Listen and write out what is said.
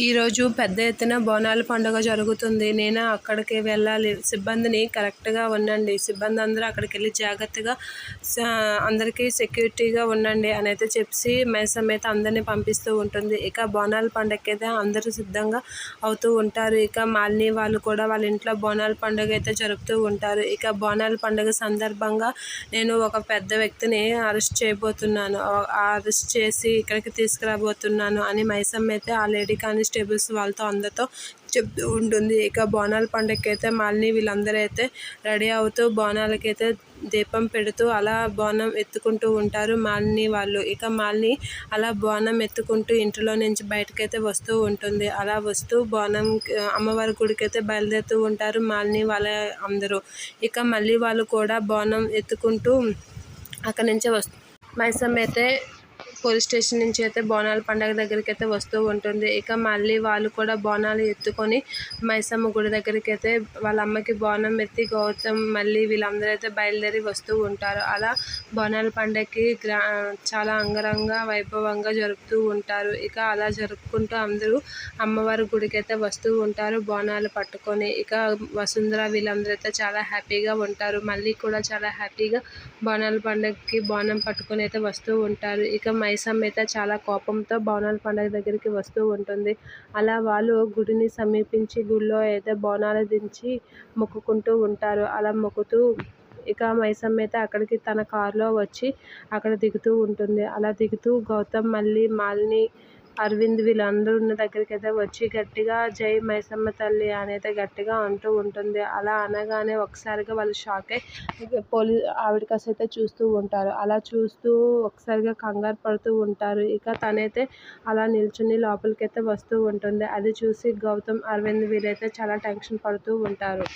ఈరోజు పెద్ద ఎత్తున బోనాల పండుగ జరుగుతుంది. నేను అక్కడికి వెళ్ళాలి. సిబ్బందిని కరెక్ట్గా ఉండండి. సిబ్బంది అందరూ అక్కడికి వెళ్ళి జాగ్రత్తగా అందరికీ సెక్యూరిటీగా ఉండండి అని అయితే చెప్పి మైసమ్మ అయితే అందరినీ పంపిస్తూ ఉంటుంది. ఇక బోనాల పండుగకి అయితే అందరూ సిద్ధంగా అవుతూ ఉంటారు. ఇక మాలిని వాళ్ళు కూడా వాళ్ళ ఇంట్లో బోనాల పండుగ అయితే జరుపుతూ ఉంటారు. ఇక బోనాల పండుగ సందర్భంగా నేను ఒక పెద్ద వ్యక్తిని అరెస్ట్ చేయబోతున్నాను. అరెస్ట్ చేసి ఇక్కడికి తీసుకురాబోతున్నాను అని మైసమ్మ అయితే ఆ లేడీ కానిస్టేబుల్స్ వాళ్ళతో అందరితో చెప్తూ ఉంటుంది. ఇక బోనాల పండుగకి అయితే మాలిని వీళ్ళందరూ అయితే రెడీ అవుతూ బోనాలకైతే దీపం పెడుతూ అలా బోనం ఎత్తుకుంటూ ఉంటారు మాలిని వాళ్ళు. ఇక మాలిని అలా బోనం ఎత్తుకుంటూ ఇంట్లో నుంచి బయటకైతే వస్తూ ఉంటుంది. అలా వస్తూ బోనం అమ్మవారి గుడికైతే బయలుదేరుతూ ఉంటారు మాలిని వాళ్ళ అందరూ. ఇక మళ్ళీ వాళ్ళు కూడా బోనం ఎత్తుకుంటూ అక్కడి నుంచే మైసమ్మ అయితే పోలీస్ స్టేషన్ నుంచి అయితే బోనాల పండుగ దగ్గరికి అయితే వస్తూ ఉంటుంది. ఇక మళ్ళీ వాళ్ళు కూడా బోనాలు ఎత్తుకొని మైసమ్మ గుడి దగ్గరికి అయితే వాళ్ళ అమ్మకి బోనం ఎత్తి గౌతమ్ మళ్ళీ వీళ్ళందరూ అయితే బయలుదేరి వస్తూ ఉంటారు. అలా బోనాల పండుగకి చాలా అంగరంగ వైభవంగా జరుపుతూ ఉంటారు. ఇక అలా జరుపుకుంటూ అందరూ అమ్మవారి గుడికి అయితే వస్తూ ఉంటారు బోనాలు పట్టుకొని. ఇక వసుంధర వీళ్ళందరూ అయితే చాలా హ్యాపీగా ఉంటారు. మళ్ళీ కూడా చాలా హ్యాపీగా బోనాల పండుగకి బోనం పట్టుకొని అయితే వస్తూ ఉంటారు. ఇక మైసమ్మ అయితే చాలా కోపంతో బోనాల పండుగ దగ్గరికి వస్తూ ఉంటుంది. అలా వాళ్ళు గుడిని సమీపించి గుడిలో అయితే బోనాలు దించి మొక్కుకుంటూ ఉంటారు. అలా మొక్కుతూ ఇక మైసమ్మ అయితే అక్కడికి తన కారులో వచ్చి అక్కడ దిగుతూ ఉంటుంది. అలా దిగుతూ గౌతమ్ మళ్ళీ మాలిని అరవింద్ వీళ్ళందరూ ఉన్న దగ్గరికి అయితే వచ్చి గట్టిగా జై మైసమ్మ తల్లి అని అయితే గట్టిగా అంటూ ఉంటుంది. అలా అనగానే ఒకసారిగా వాళ్ళు షాక్ అయ్యి ఆవిడ కాస్త అయితే చూస్తూ ఉంటారు. అలా చూస్తూ ఒకసారిగా కంగారు పడుతూ ఉంటారు. ఇక తనైతే అలా నిల్చుని లోపలికైతే వస్తూ ఉంటుంది. అది చూసి గౌతమ్ అరవింద్ వీళ్ళైతే చాలా టెన్షన్ పడుతూ ఉంటారు.